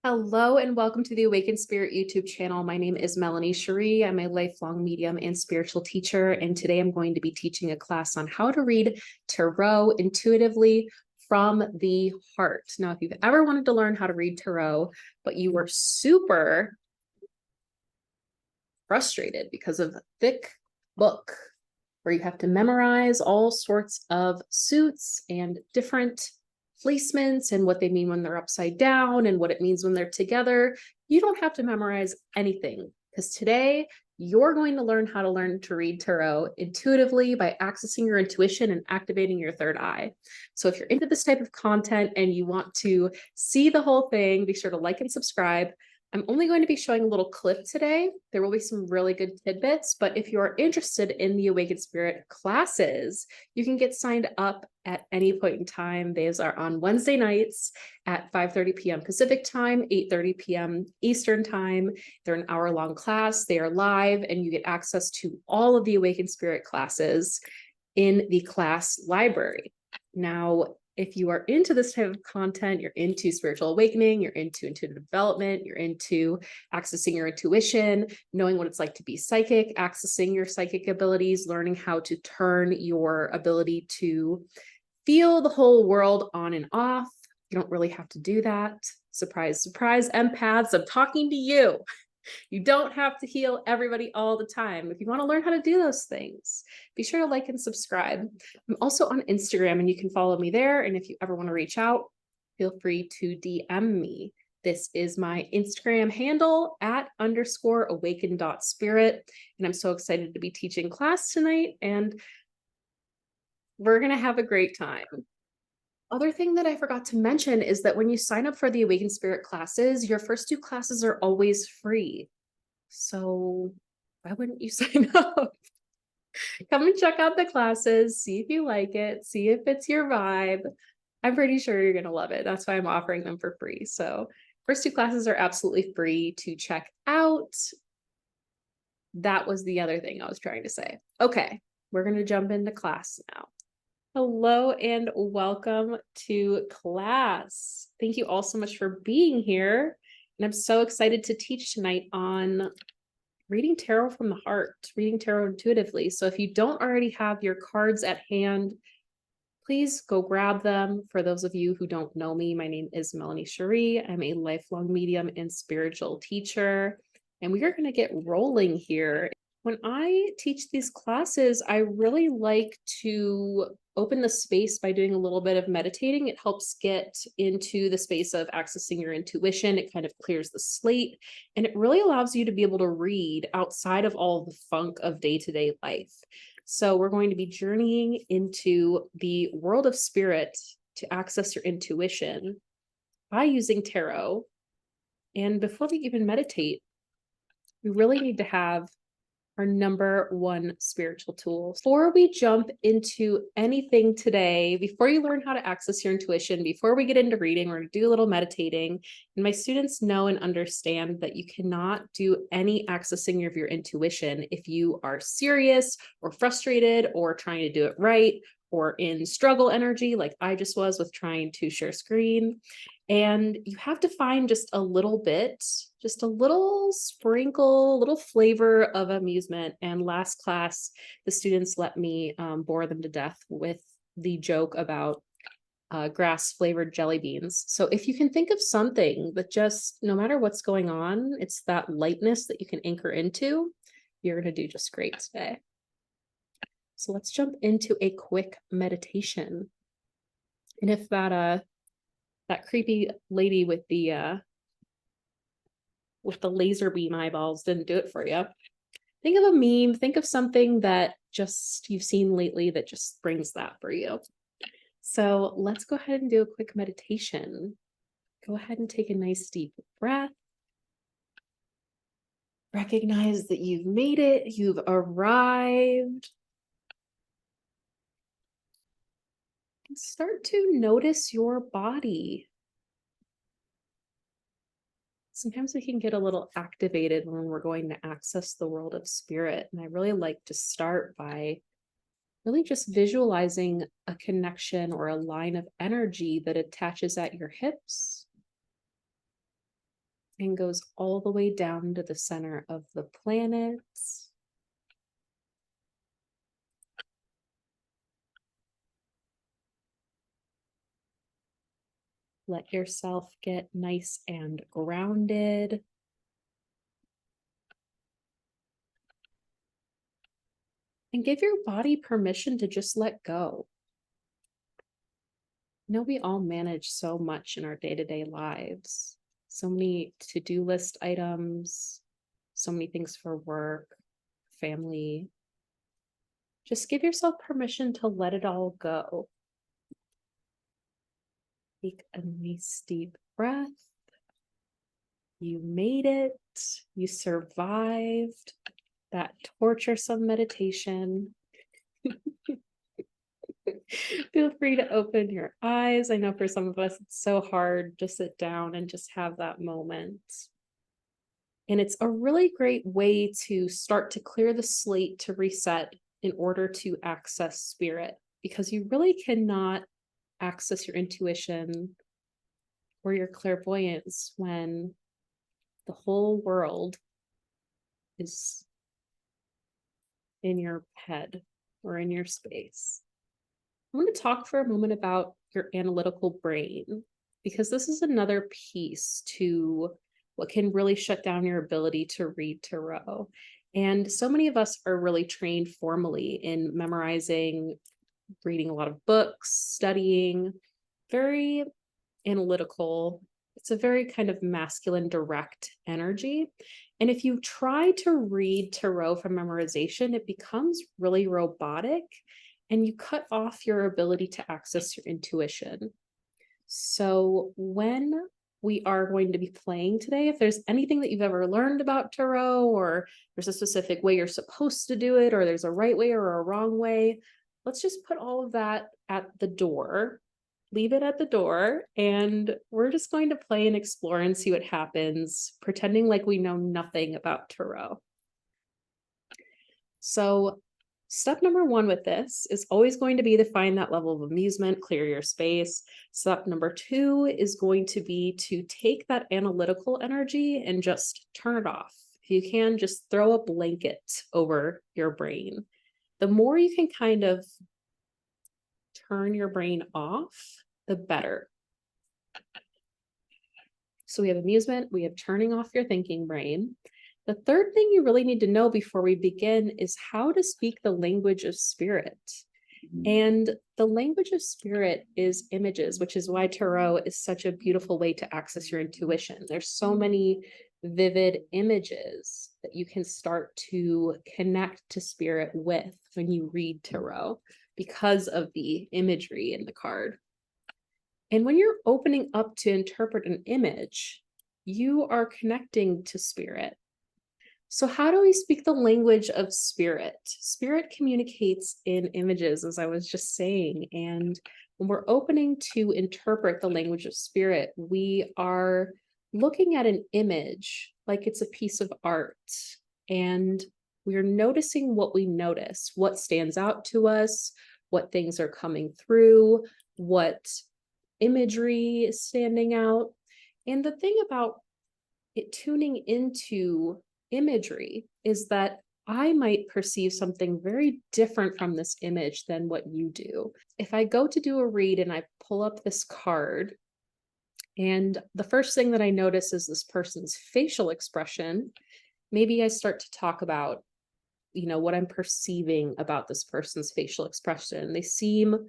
Hello and welcome to the Awakened Spirit YouTube channel. My name is Melanie Cherie. I'm a lifelong medium and spiritual teacher, and today I'm going to be teaching a class on how to read tarot intuitively from the heart. Now, if you've ever wanted to learn how to read tarot, but you were super frustrated because of a thick book where you have to memorize all sorts of suits and different placements and what they mean when they're upside down and what it means when they're together. You don't have to memorize anything because today you're going to learn how to learn to read tarot intuitively by accessing your intuition and activating your third eye. So if you're into this type of content and you want to see the whole thing, be sure to like and subscribe. I'm only going to be showing a little clip today. There will be some really good tidbits, but if you are interested in the Awakened Spirit classes, you can get signed up at any point in time. These are on Wednesday nights at 5:30 p.m. Pacific time, 8:30 p.m. Eastern time. They're an hour-long class. They are live, and you get access to all of the Awakened Spirit classes in the class library. Now, if you are into this type of content, you're into spiritual awakening, you're into intuitive development, you're into accessing your intuition, knowing what it's like to be psychic, accessing your psychic abilities, learning how to turn your ability to feel the whole world on and off. You don't really have to do that. Surprise, surprise, empaths, I'm talking to you. You don't have to heal everybody all the time. If you want to learn how to do those things, be sure to like and subscribe. I'm also on Instagram and you can follow me there. And if you ever want to reach out, feel free to DM me. This is my Instagram handle @_awaken.spirit. And I'm so excited to be teaching class tonight, and we're going to have a great time. Other thing that I forgot to mention is that when you sign up for the Awakened Spirit classes, your first 2 classes are always free. So why wouldn't you sign up? Come and check out the classes, see if you like it, see if it's your vibe. I'm pretty sure you're going to love it. That's why I'm offering them for free. So first 2 classes are absolutely free to check out. That was the other thing I was trying to say. Okay, we're going to jump into class now. Hello and welcome to class. Thank you all so much for being here. And I'm so excited to teach tonight on reading tarot from the heart, reading tarot intuitively. So if you don't already have your cards at hand, please go grab them. For those of you who don't know me, my name is Melanie Cherie. I'm a lifelong medium and spiritual teacher, and we are going to get rolling here. When I teach these classes, I really like to open the space by doing a little bit of meditating. It helps get into the space of accessing your intuition. It kind of clears the slate, and it really allows you to be able to read outside of all the funk of day-to-day life. So we're going to be journeying into the world of spirit to access your intuition by using tarot. And before we even meditate, we really need to have our number one spiritual tool. Before we jump into anything today, before you learn how to access your intuition, before we get into reading, we're going to do a little meditating. And my students know and understand that you cannot do any accessing of your intuition if you are serious or frustrated or trying to do it right, or in struggle energy like I just was with trying to share screen. And you have to find just a little bit, just a little sprinkle, a little flavor of amusement. And last class, the students let me bore them to death with the joke about grass flavored jelly beans. So if you can think of something that just, no matter what's going on, it's that lightness that you can anchor into, you're going to do just great today. So let's jump into a quick meditation. And if that creepy lady with the laser beam eyeballs didn't do it for you, think of a meme, think of something that just you've seen lately that just brings that for you. So let's go ahead and do a quick meditation. Go ahead and take a nice deep breath. Recognize that you've made it, you've arrived. And start to notice your body. Sometimes we can get a little activated when we're going to access the world of spirit. And I really like to start by really just visualizing a connection or a line of energy that attaches at your hips. and goes all the way down to the center of the planet. Let yourself get nice and grounded. And give your body permission to just let go. You know, we all manage so much in our day-to-day lives. So many to-do list items, so many things for work, family. Just give yourself permission to let it all go. Take a nice deep breath. You made it. You survived that torturesome meditation. Feel free to open your eyes. I know for some of us, it's so hard to sit down and just have that moment. And it's a really great way to start to clear the slate, to reset in order to access spirit, because you really cannot access your intuition or your clairvoyance when the whole world is in your head or in your space. I want to talk for a moment about your analytical brain, because this is another piece to what can really shut down your ability to read tarot. And so many of us are really trained formally in memorizing, reading a lot of books, studying, very analytical. It's a very kind of masculine, direct energy. And if you try to read tarot from memorization, it becomes really robotic and you cut off your ability to access your intuition. So when we are going to be playing today, if there's anything that you've ever learned about tarot, or there's a specific way you're supposed to do it, or there's a right way or a wrong way, let's just put all of that at the door, leave it at the door, and we're just going to play and explore and see what happens, pretending like we know nothing about tarot. So step number one with this is always going to be to find that level of amusement, clear your space. Step number two is going to be to take that analytical energy and just turn it off. If you can, just throw a blanket over your brain. The more you can kind of turn your brain off, the better. So we have amusement, we have turning off your thinking brain. The third thing you really need to know before we begin is how to speak the language of spirit. And the language of spirit is images, which is why tarot is such a beautiful way to access your intuition. There's so many vivid images that you can start to connect to spirit with when you read tarot because of the imagery in the card. And when you're opening up to interpret an image, you are connecting to spirit. So how do we speak the language of spirit? Spirit communicates in images, as I was just saying. And when we're opening to interpret the language of spirit, we are looking at an image like it's a piece of art. And we're noticing what we notice, what stands out to us, what things are coming through, what imagery is standing out. And the thing about it tuning into imagery is that I might perceive something very different from this image than what you do. If I go to do a read and I pull up this card, and the first thing that I notice is this person's facial expression, maybe I start to talk about, what I'm perceiving about this person's facial expression. They seem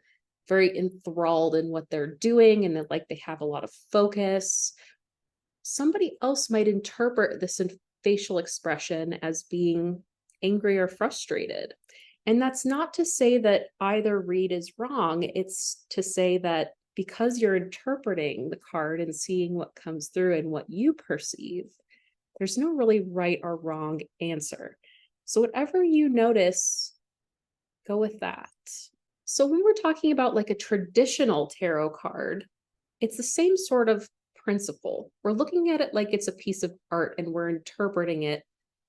very enthralled in what they're doing and that like they have a lot of focus. Somebody else might interpret this facial expression as being angry or frustrated. And that's not to say that either read is wrong. It's to say that because you're interpreting the card and seeing what comes through and what you perceive, there's no really right or wrong answer. So whatever you notice, go with that. So when we're talking about like a traditional tarot card, it's the same sort of principle. We're looking at it like it's a piece of art and we're interpreting it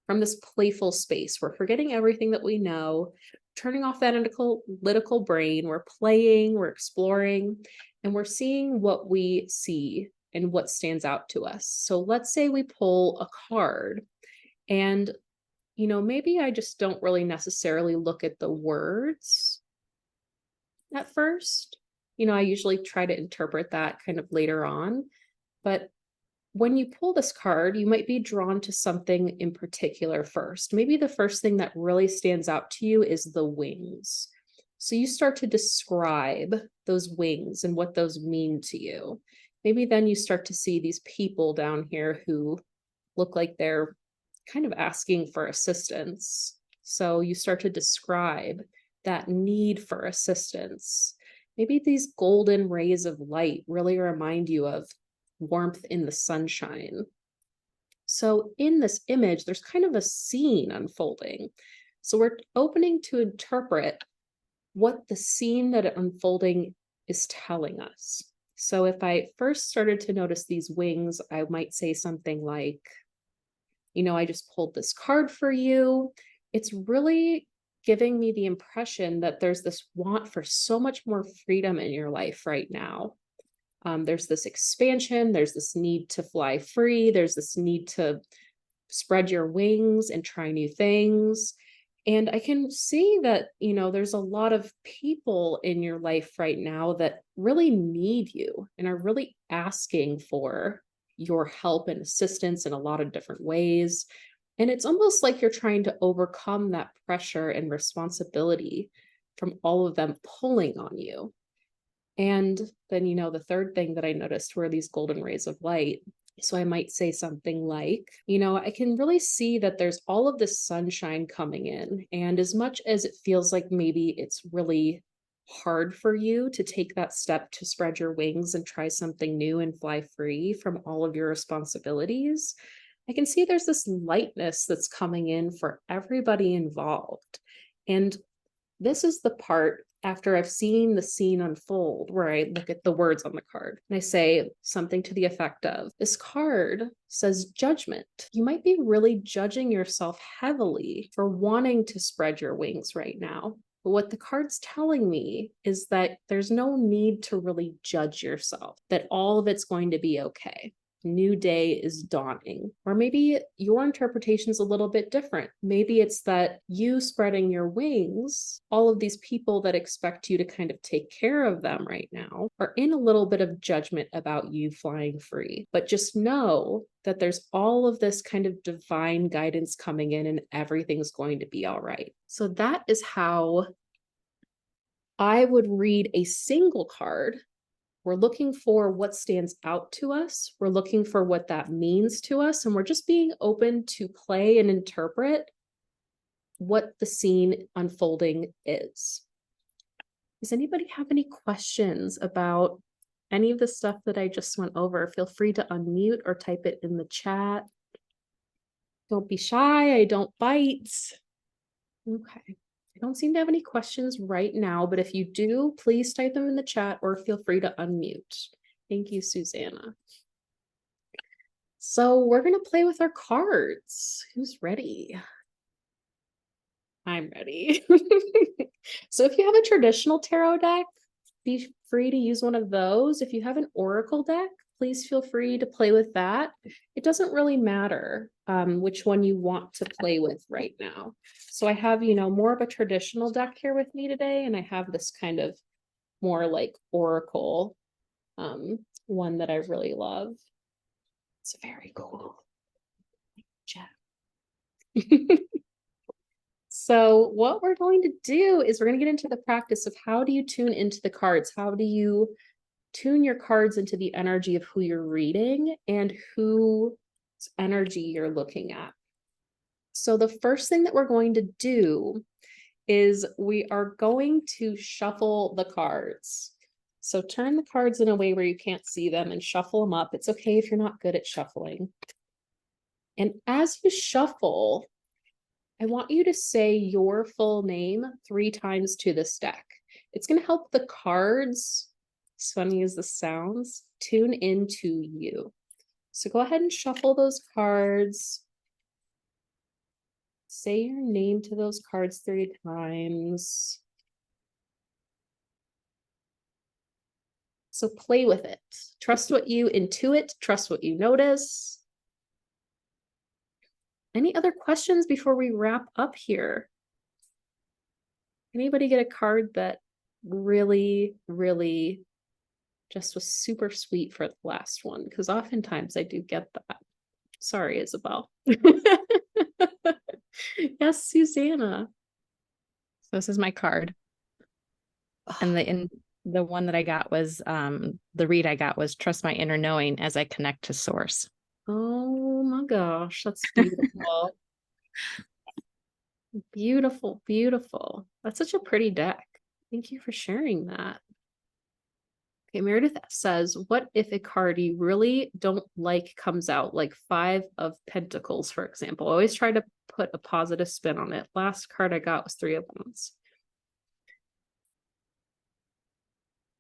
from this playful space. We're forgetting everything that we know, turning off that analytical brain. We're playing, we're exploring, and we're seeing what we see and what stands out to us. So let's say we pull a card and, maybe I just don't really necessarily look at the words at first. I usually try to interpret that kind of later on. But when you pull this card, you might be drawn to something in particular first. Maybe the first thing that really stands out to you is the wings. So you start to describe those wings and what those mean to you. Maybe then you start to see these people down here who look like they're kind of asking for assistance. So you start to describe that need for assistance. Maybe these golden rays of light really remind you of warmth in the sunshine. So in this image, there's kind of a scene unfolding. So we're opening to interpret what the scene that unfolding is telling us. So if I first started to notice these wings, I might say something like, I just pulled this card for you. It's really giving me the impression that there's this want for so much more freedom in your life right now. There's this expansion, there's this need to fly free, there's this need to spread your wings and try new things. And I can see that, there's a lot of people in your life right now that really need you and are really asking for your help and assistance in a lot of different ways. And it's almost like you're trying to overcome that pressure and responsibility from all of them pulling on you. And then, the third thing that I noticed were these golden rays of light. So I might say something like, I can really see that there's all of this sunshine coming in. And as much as it feels like maybe it's really hard for you to take that step to spread your wings and try something new and fly free from all of your responsibilities, I can see there's this lightness that's coming in for everybody involved. And this is the part after I've seen the scene unfold where I look at the words on the card and I say something to the effect of, this card says judgment. You might be really judging yourself heavily for wanting to spread your wings right now. But what the card's telling me is that there's no need to really judge yourself, that all of it's going to be okay. New day is dawning. Or maybe your interpretation is a little bit different. Maybe it's that you spreading your wings, all of these people that expect you to kind of take care of them right now are in a little bit of judgment about you flying free. But just know that there's all of this kind of divine guidance coming in and everything's going to be all right. So that is how I would read a single card. We're looking for what stands out to us. We're looking for what that means to us. And we're just being open to play and interpret what the scene unfolding is. Does anybody have any questions about any of the stuff that I just went over? Feel free to unmute or type it in the chat. Don't be shy. I don't bite. Okay. I don't seem to have any questions right now, but if you do, please type them in the chat or feel free to unmute. Thank you, Susanna. So we're going to play with our cards. Who's ready? I'm ready. So if you have a traditional tarot deck, be free to use one of those. If you have an oracle deck, please feel free to play with that. It doesn't really matter which one you want to play with right now. So I have, more of a traditional deck here with me today, and I have this kind of more like oracle one that I really love. It's very cool. So what we're going to do is we're going to get into the practice of how do you tune into the cards? How do you tune your cards into the energy of who you're reading and whose energy you're looking at? So the first thing that we're going to do is we are going to shuffle the cards. So turn the cards in a way where you can't see them and shuffle them up. It's okay if you're not good at shuffling. And as you shuffle, I want you to say your full name 3 times to this deck. It's going to help the cards, as funny as this sounds, tune into you. So go ahead and shuffle those cards. Say your name to those cards 3 times. So play with it. Trust what you intuit, trust what you notice. Any other questions before we wrap up here? Anybody get a card that really, really just was super sweet for the last one? Because oftentimes I do get that. Sorry, Isabel. Yes, Susanna. So this is my card. And the one that I got was the read I got was trust my inner knowing as I connect to source. Oh my gosh, that's beautiful. Beautiful, beautiful. That's such a pretty deck. Thank you for sharing that. Okay, Meredith says, what if a card you really don't like comes out, like 5 of Pentacles, for example? Always try to put a positive spin on it. Last card I got was 3 of Wands.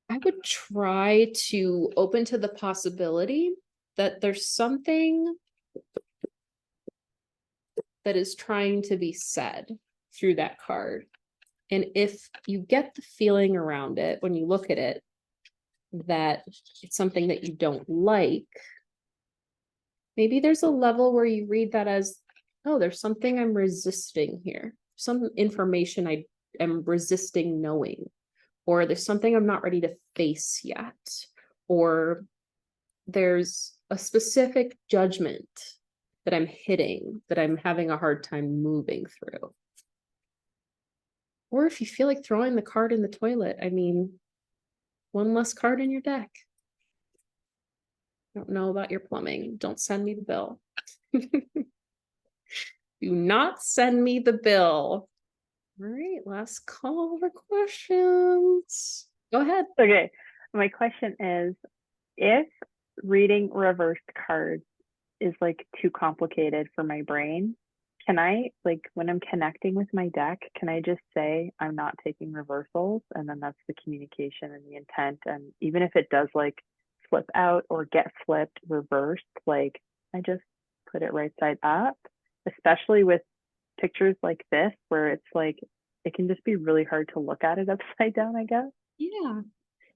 I would try to open to the possibility that there's something that is trying to be said through that card. And if you get the feeling around it when you look at it, that it's something that you don't like, maybe there's a level where you read that as, oh, there's something I'm resisting here. Some information I am resisting knowing, or there's something I'm not ready to face yet, or there's a specific judgment that I'm hitting that I'm having a hard time moving through. Or if you feel like throwing the card in the toilet, I mean, one less card in your deck. Don't know about your plumbing. Don't send me the bill. Do not send me the bill. All right, last call for questions. Go ahead. Okay, my question is, if reading reversed cards is like too complicated for my brain, can I, like, when I'm connecting with my deck, can I just say I'm not taking reversals, and then that's the communication and the intent? And even if it does like flip out or get flipped, reversed, like, I just put it right side up, especially with pictures like this where it's like it can just be really hard to look at it upside down, I guess. Yeah.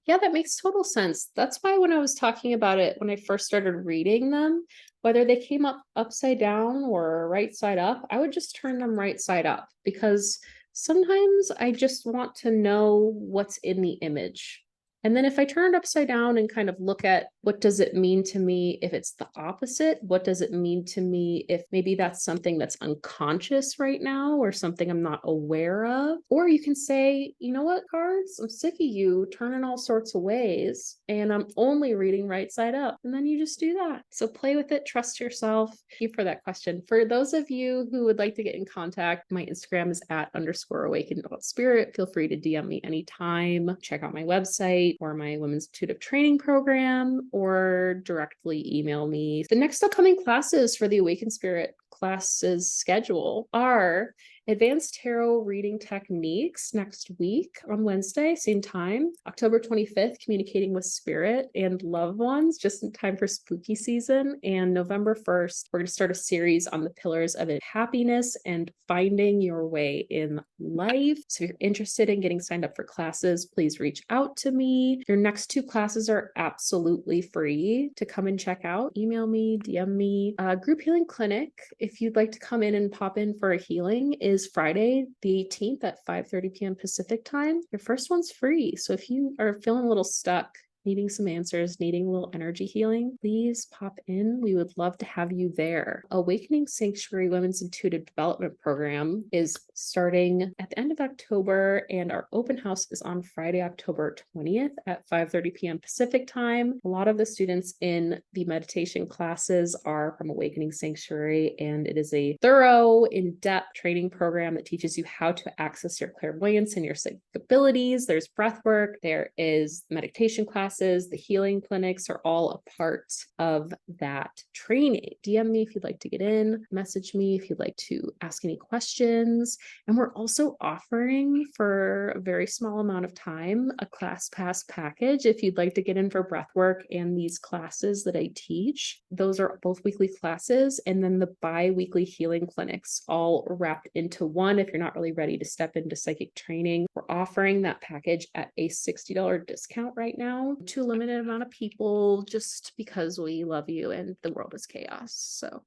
Yeah, that makes total sense. That's why when I was talking about it, when I first started reading them, whether they came up upside down or right side up, I would just turn them right side up, because sometimes I just want to know what's in the image. And then if I turn it upside down and kind of look at what does it mean to me if it's the opposite? What does it mean to me if maybe that's something that's unconscious right now or something I'm not aware of? Or you can say, you know what, cards, I'm sick of you turning all sorts of ways and I'm only reading right side up. And then you just do that. So play with it, trust yourself. Thank you for that question. For those of you who would like to get in contact, my Instagram is @_awakened.spirit. Feel free to DM me anytime. Check out my website or my Women's Intuitive Training Program, or directly email me. The next upcoming classes for the Awakened Spirit classes schedule are Advanced Tarot Reading Techniques next week on Wednesday, same time. October 25th, Communicating with Spirit and Loved Ones, just in time for spooky season. And November 1st, we're going to start a series on the pillars of happiness and finding your way in life. So if you're interested in getting signed up for classes, please reach out to me. Your next 2 classes are absolutely free to come and check out. Email me, DM me. Group Healing Clinic, if you'd like to come in and pop in for a healing, is Friday the 18th at 5:30 p.m. Pacific time. Your first one's free. So if you are feeling a little stuck, needing some answers, needing a little energy healing, please pop in. We would love to have you there. Awakening Sanctuary Women's Intuitive Development Program is starting at the end of October, and our open house is on Friday, October 20th at 5:30 p.m. Pacific time. A lot of the students in the meditation classes are from Awakening Sanctuary, and it is a thorough, in-depth training program that teaches you how to access your clairvoyance and your psychic abilities. There's breathwork, there is meditation classes, the healing clinics are all a part of that training. DM me if you'd like to get in, message me if you'd like to ask any questions. And we're also offering, for a very small amount of time, a class pass package if you'd like to get in for breathwork and these classes that I teach. Those are both weekly classes, and then the bi-weekly healing clinics all wrapped into one. If you're not really ready to step into psychic training, we're offering that package at a $60 discount right now, to a limited amount of people just because we love you and the world is chaos. So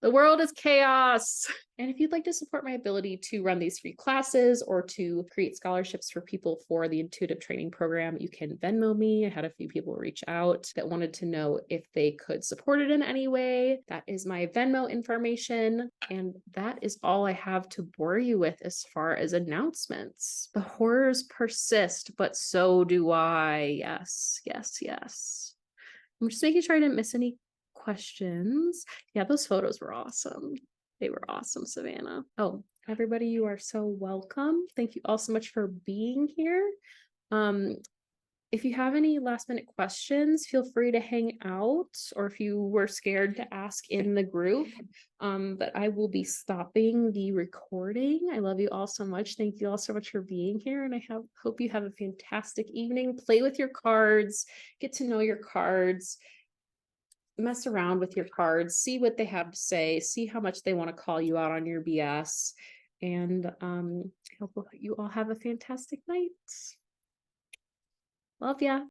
the world is chaos. And if you'd like to support my ability to run these free classes or to create scholarships for people for the intuitive training program, you can Venmo me. I had a few people reach out that wanted to know if they could support it in any way. That is my Venmo information. And that is all I have to bore you with as far as announcements. The horrors persist, but so do I. Yes, yes, yes. I'm just making sure I didn't miss any questions. Yeah, those photos were awesome. They were awesome, Savannah. Oh, everybody, you are so welcome. Thank you all so much for being here. If you have any last minute questions, feel free to hang out, or if you were scared to ask in the group. But I will be stopping the recording. I love you all so much. Thank you all so much for being here, and I hope you have a fantastic evening. Play with your cards, get to know your cards, mess around with your cards, see what they have to say, see how much they want to call you out on your BS. And I hope you all have a fantastic night. Love ya.